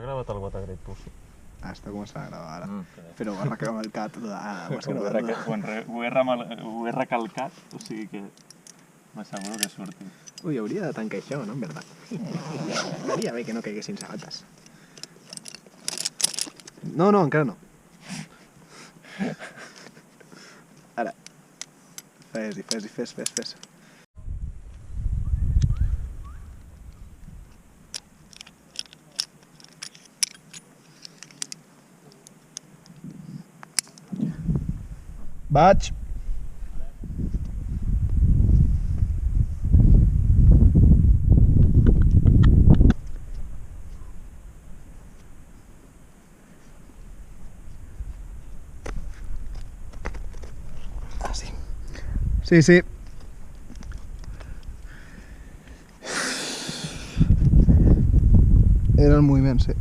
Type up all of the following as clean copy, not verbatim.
S'ha gravat el What a Great Pussy. Està començant a gravar ara. Però ho ha recalcat. Ho he recalcat, o sigui que m'asseguro que surti. Ui, hauria de tancar això, no? En veritat. Estaria bé que no caiguessin sabates. No, encara no. Ara. Fes. Vaig. Ah, sí. Sí. Era el moviment, sí.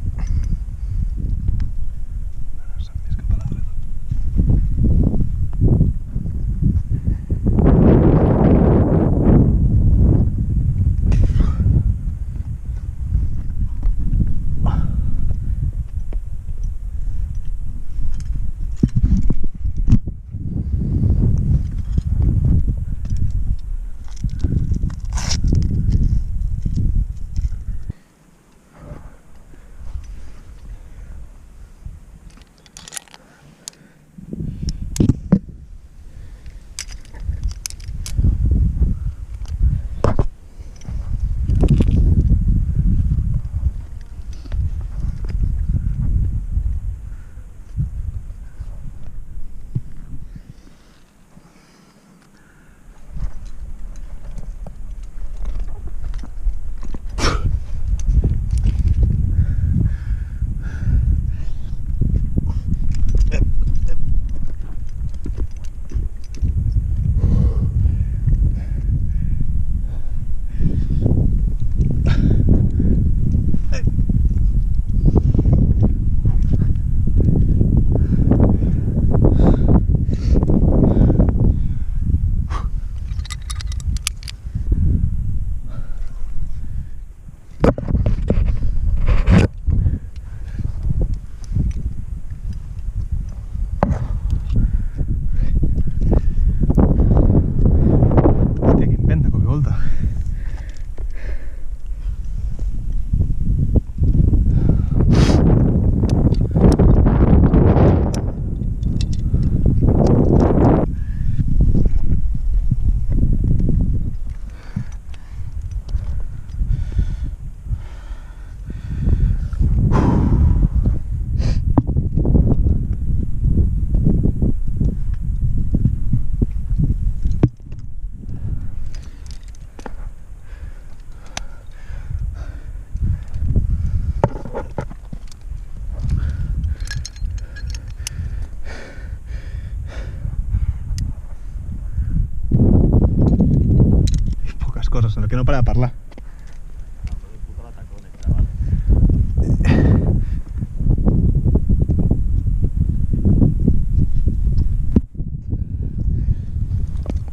Coses en el que no para de parlar.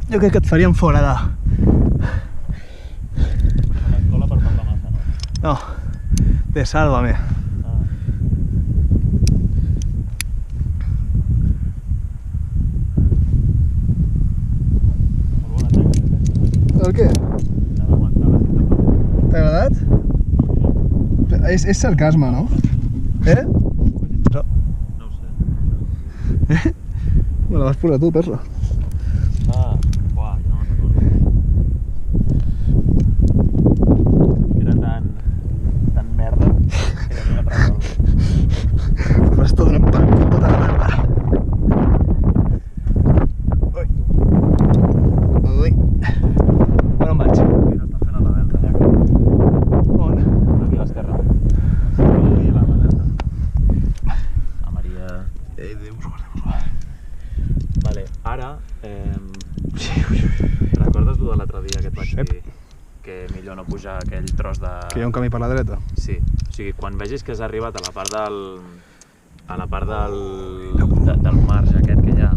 Jo crec que et farien fora de... L'escola per parlar massa, no? No, de Sálvame. El què? T'ha agradat? És sarcasme, no? No ho sé. Me la vas posar tu, perro. Buah, no me'n recordo. Era tan merda que ja no me'n recordo. Vas tot donant per tota la merda. Ui. On em vaig? Mira, està fent a la delta, ja que... On? Aquí a l'esquerra. Aquí a la delta. A Maria... Vale, ara... Recordes lo de l'altre dia que et vaig dir que millor no pujar aquell tros de... Que hi ha un camí per la dreta? Sí, o sigui, quan vegis que has arribat a la part del marge aquest que hi ha,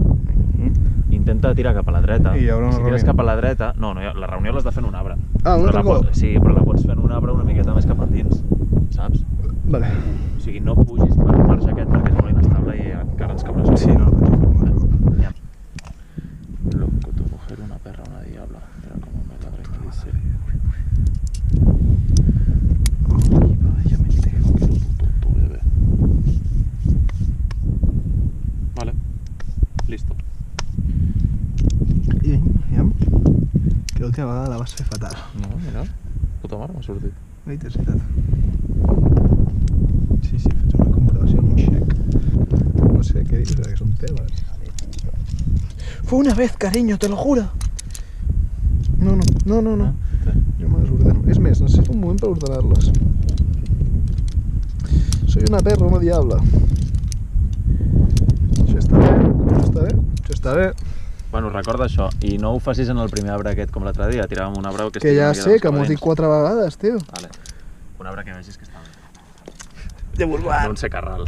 intenta tirar cap a la dreta. I hi haurà una si tires reunió. cap a la dreta... No, la reunió l'has de fer en un arbre. Ah, un altre cop? Sí, però la pots fer en un arbre una miqueta més cap endins, saps? Vale. O sigui, no pugis per marge aquest perquè és molt inestable i encara ens caurà. Sí, no, Ya. Loco, tu mujer, una perra, una diabla. Mira cómo me ladra y me dice. Ay, vaya, me tengo que lo puto bebé. Vale, listo. I, ja. Que l'última vegada la vas fer fatal. No, mira, puta mare m'ha sortit. Veritat, és veritat. Sí, faig una comprovació amb un xec. No sé què dius, que són teves. Fue una vez, cariño, te lo juro. No. Jo me les ordeno. És més, necessito un moment per ordenar-les. Soy una perra, una diabla. Això està bé. Bueno, recorda això, i no ho facis en el primer arbre aquest com l'altre dia, tiràvem un arbre Que ja sé, que m'ho has dit 4 vegades, tio. Vale. Un arbre que vegis que està bé. De Bulbar. No un secarral.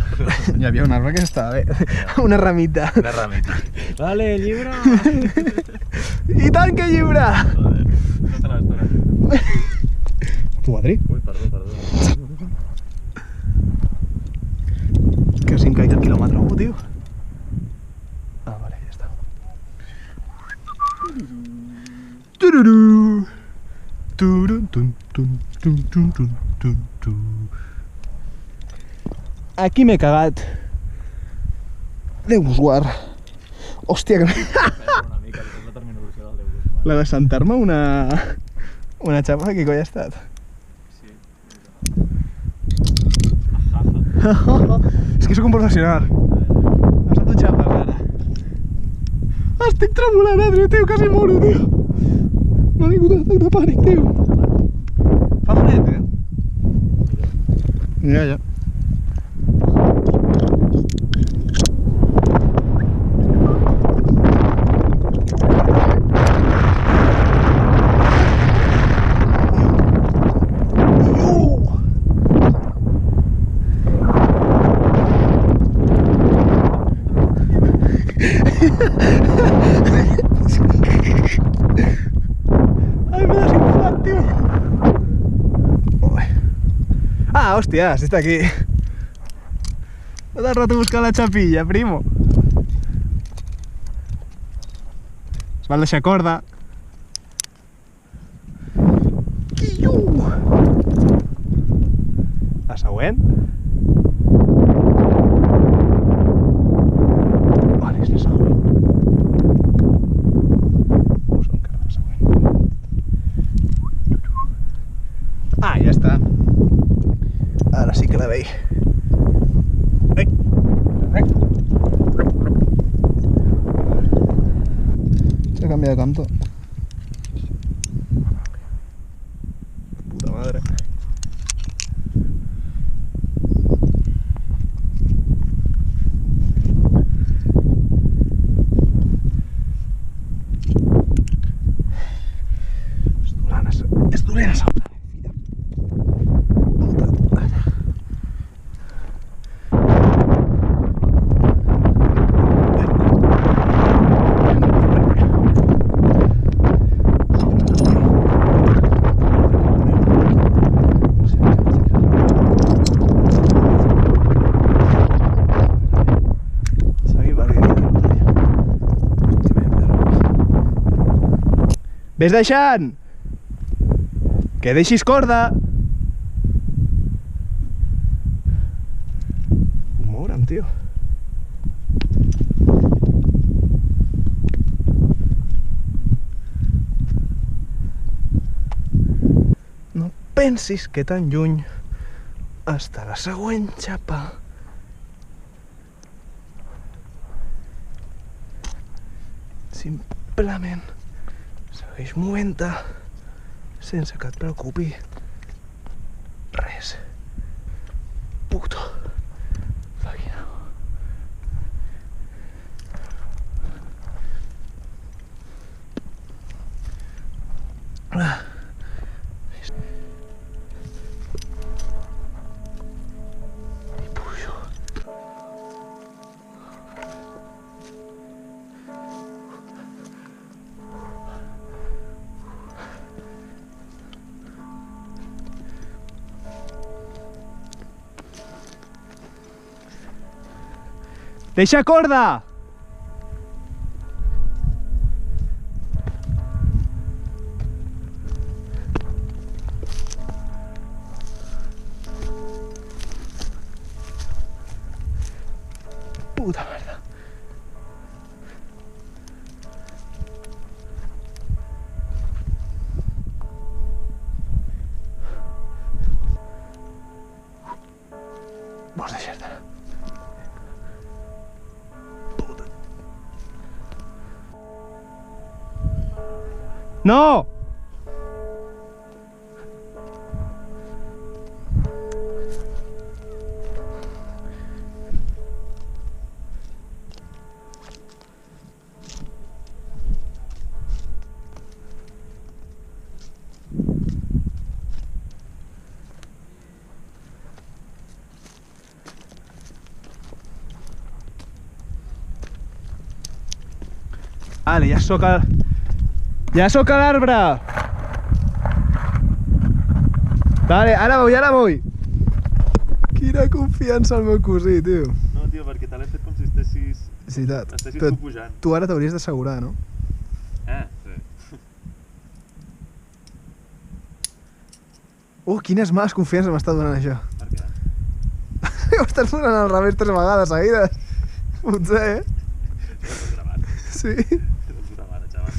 Hi havia un arbre que estava bé. Una ramita. Una ramita. Vale, llibre! I tant que llibre! Joder, no te l'estona. Tu, Adri? Ui, perdó. Que si em caig el quilòmetre 1, tio. Ah, vale, ja està. Tururú. Turun, tun, tun, tun, tun, tun, tun, tun. Aquí m'he cagat. Déu us guard. Hòstia, que... Una mica, és la terminologia del Déu. La de sentar-me una xapa, què coi ha estat? Sí. És que sóc un professional. Em sento xapes, ara. Estic tremolant, Adri, tio, quasi moro, tio. M'ha vingut un atac de pànic, tio. Fa fred, eh? Ja. Ai, m'he desinflat, tio. Ah, hòstia, si està aquí. No t'has rato a buscar la xapilla, primo. Es va deixar corda. La següent. Vale, és la següent. No són encara la següent. Ah, ja està. Ara sí que la veig. Ai. S'ha canviat de canto. Puta madre. És dolent a sobre. Ves deixant! Que deixis corda! Puc moure'm, tio. No pensis que tan lluny està la següent xapa. Simplement segueix movent-te sense que et preocupi res. Puto faguinau. I pujo. Deixa corda! Puta merda. Vols deixar-te? Puta. No! Vale, ja sóc a l'arbre! Vale, ara vull! Quina confiança al meu cosí, tio. No, tio, perquè te l'he fet com si estessis tu pujant. Tu ara t'hauries d'assegurar, no? Sí. Quines males confiances m'està donant això. Per què? Ho estàs donant al revés 3 vegades seguides. Potser, eh? Sí. De puta mare, xaval.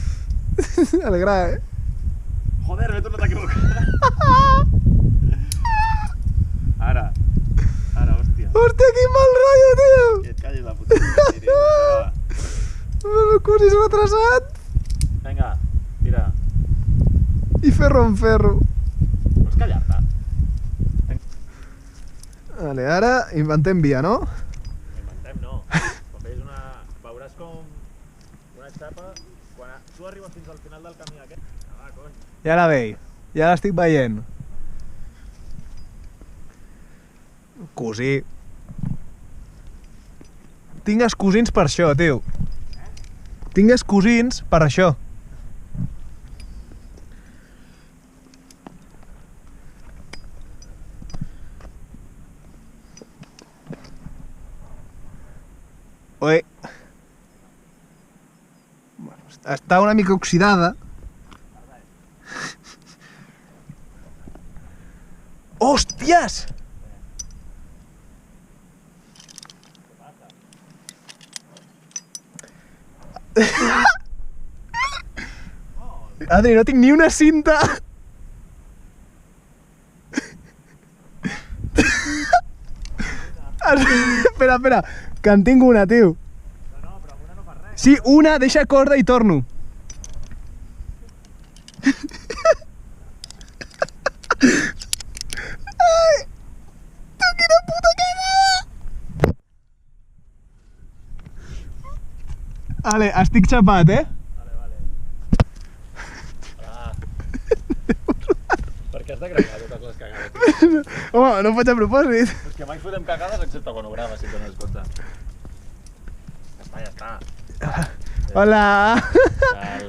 El gra, eh? Joder, m'he tornat a equivocar. Ara, hòstia. Hòstia, quin mal rotllo, tio! Que et callis la puta. El meu cosí és retrasat. Vinga, tira. I ferro en ferro. Vols callar-te? Vale, ara inventem via, no? Inventem, no. Quan veus veuràs com una xapa, quan tu arribes fins al final del camí aquest. Ah, cony. Ja la veig, ja l'estic veient. Cosí. Tinc excusins per això, tio. Tinc excusins per això. Oi. Està una mica oxidada. Hòsties! Adri, no tinc ni una cinta! Espera, que en tinc una, tio. No, però amb una no fa res. Sí, una, deixa corda i torno. Ai, tu quina puta cagada! Vale, estic xapat, eh? Vale. Ah. Per què has de gravar totes les cagades? Home, no ho faig a propòsit. És que mai fotem cagades excepte quan ho graves, si et dones compte. Ja està. Hola! Cal.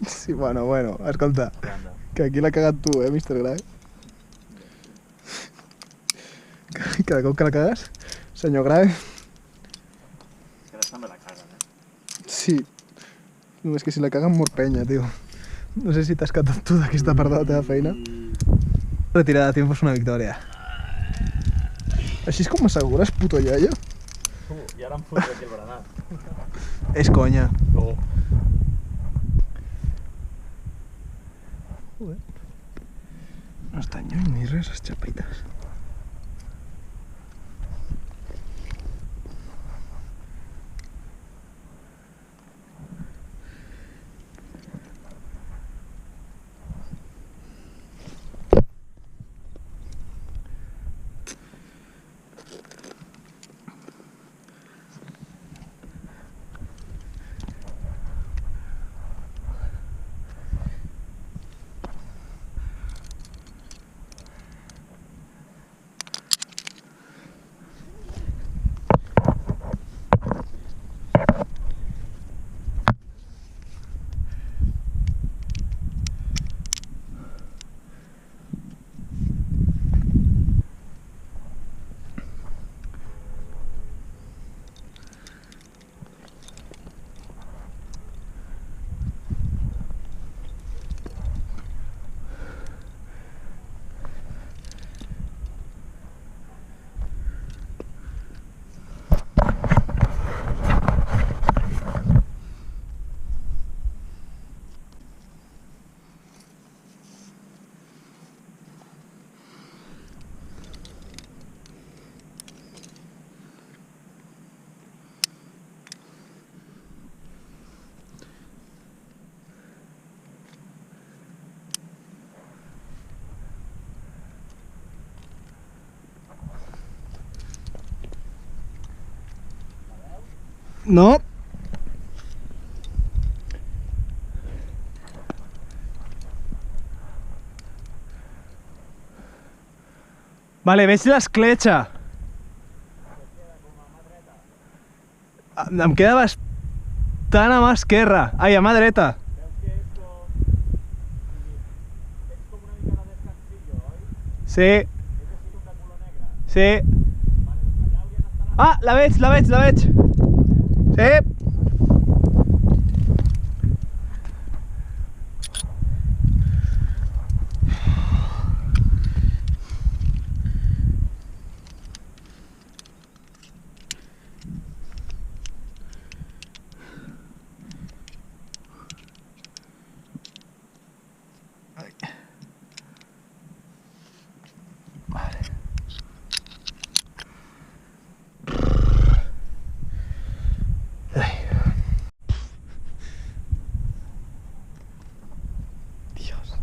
Sí, bueno, escolta, Anda. que aquí l'ha cagat tu, Mr. Gray. Cada cop que la cagues, senyor Gray. Que també la caguen, Sí, només que si la caguen mor penya, tio. No sé si t'has catat tu d'aquesta part de la teva feina. Retirada de tiempo es una victòria. Així és com m'assegures, puto iaio? I ara em foto aquí el berenar. És conya. No. Joder. No estan lluny ni res, les xapites. No. Vale, ves l'escletxa? Em queda bastant a mà esquerra. Ai, a mà dreta. Veus que és com una mica de descansillo, oi? Sí, És així com de color negre. sí. Vale, doncs allà haurien d'estar Ah, la veig, la veig, la veig. Sí. Dios.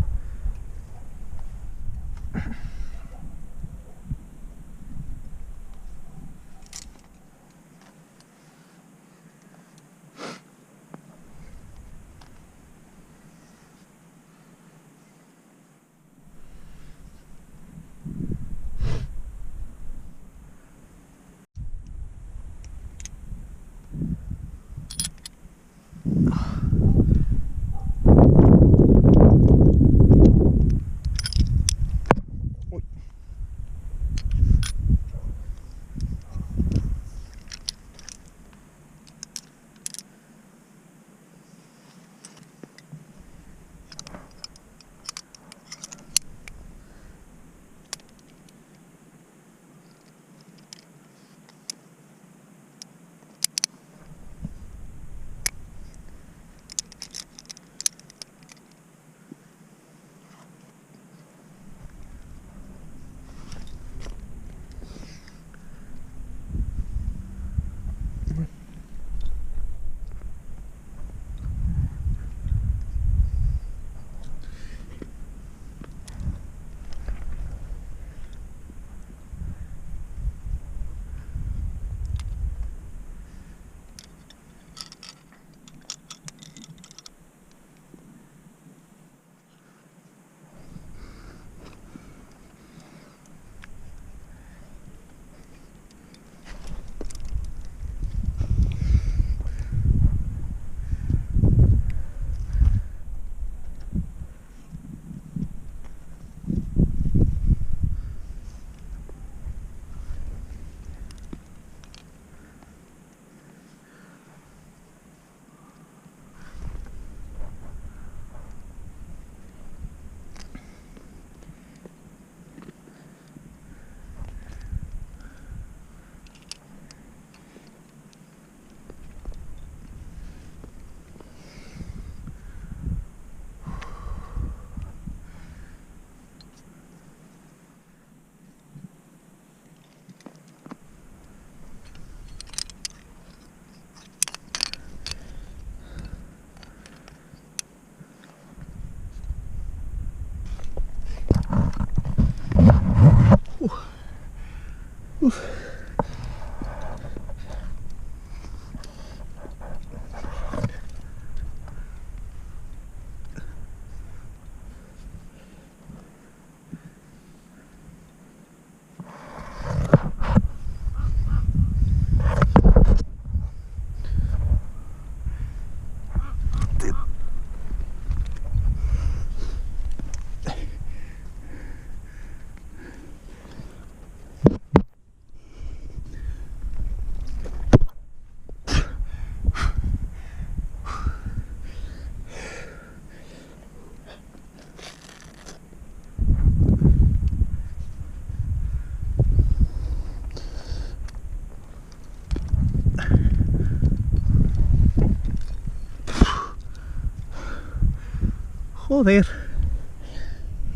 Joder.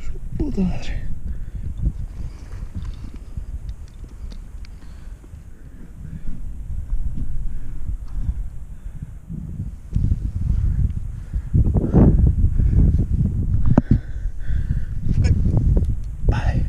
Su puta madre. Vale.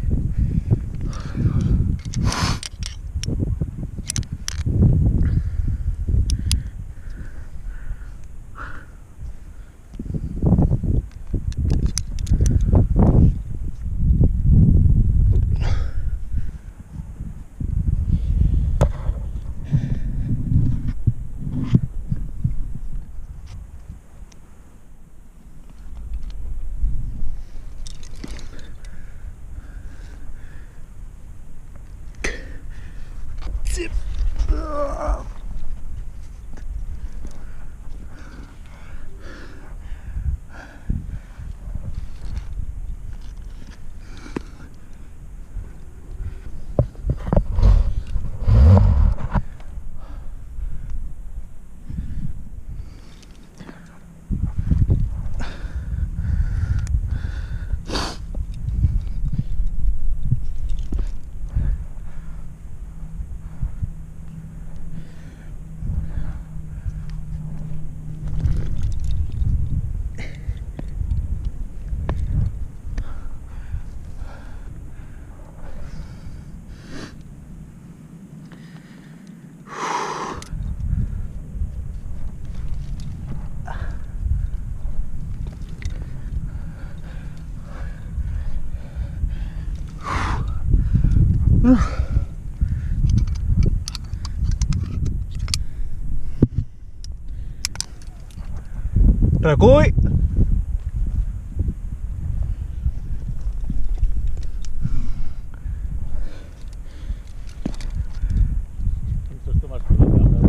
Recull!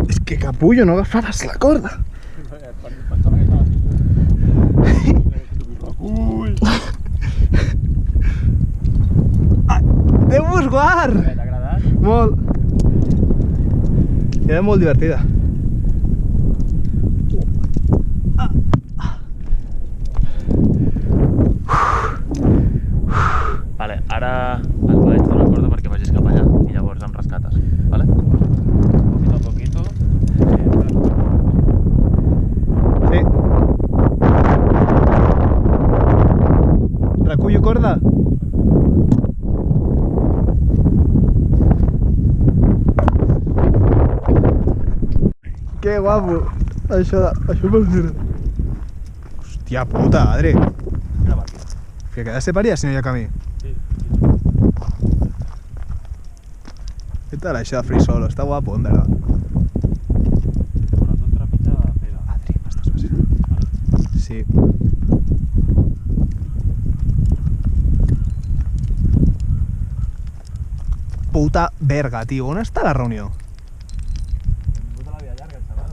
És que capullo, no agafaràs la corda. Pensava que estaves... Recull! Déu vos guard! T'ha agradat? Molt. Era molt divertida. Vale, ara et vaig donar corda perquè vagis cap allà i llavors em rescates, vale? Poquito a poquito. Sí. Recullo corda. Que guapo. Això m'agrada. Hòstia puta, Adri. Mira, Marquí. Que quedaste paria si no hi ha camí. Sí. Què tal això de free solo? Està guapo, en verdad. Sobretot trepitja de pera. Adri, m'estàs vacillant. Sí. Puta verga, tio. On està la reunió? Benvingut a la via llarga, xaval.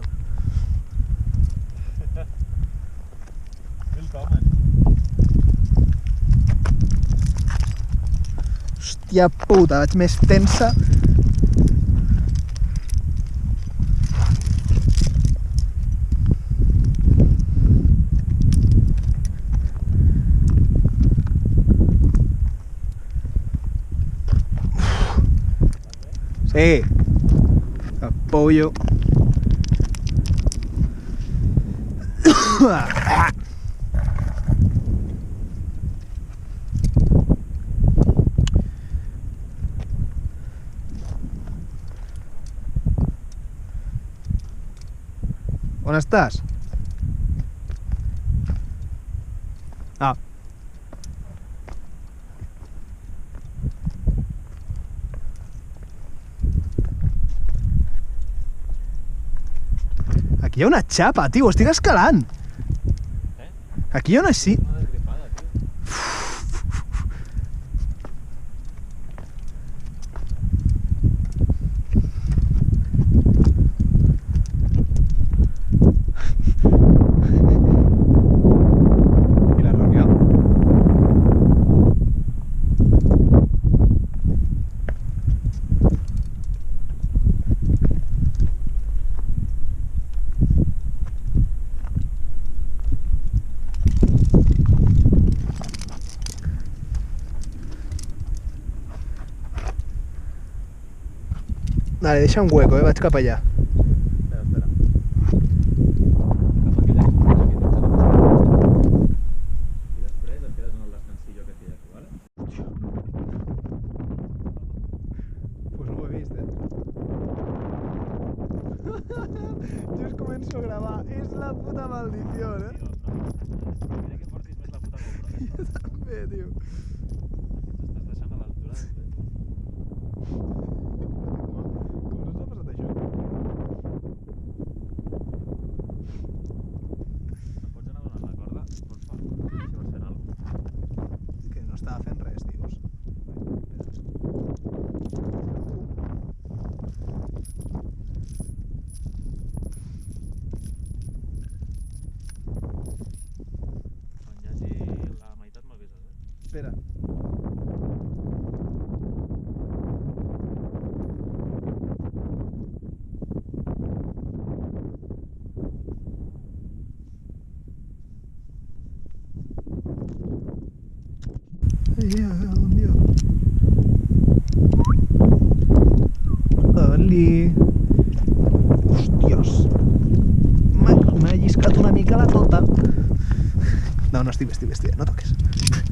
Willkommen. Hòstia puta, vaig més tensa. Sí. Apoyo. On estàs? Ah. Aquí hi ha una xapa, tio, estic escalant. Aquí hi ha una així. Una desgripada, tio. I la reunió. Vale, deixa un hueco, vaig cap allà. Espera, espera. Cap aquella que tens aquí dins de la I després et quedes en el descansillo que feia aquí, vale? Pues no ho he vist, Just començo a gravar. És la puta maldició, Tio, no. Diré que portis més la puta GoPro. Jo també, tio. Ens estàs deixant a l'altura del vet. Com no s'ha passat això? Em pots anar donant la corda, porfa? Si vols fent alguna cosa. És que no estava fent res, tios. Quan hi hagi la meitat m'avises, Espera. Oli. Hòsties. M'ha lliscat una mica la tota. No, estic bé, no toques.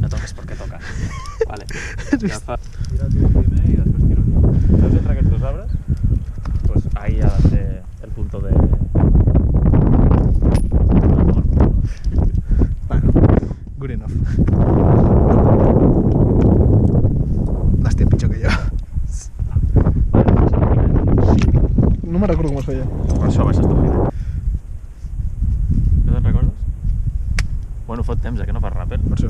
No toques perquè toca. Vale. Has vist? Tira tu primer i després tiro jo. Veus entre aquests dos arbres? Pues ahí ha de ser el punto de... Bueno, good enough. L'hòstia, pitjor que jo. es feia. Per això baixes tu feina. No te'n recordes? Bueno, fot temps, que no fas ràpid. Per això.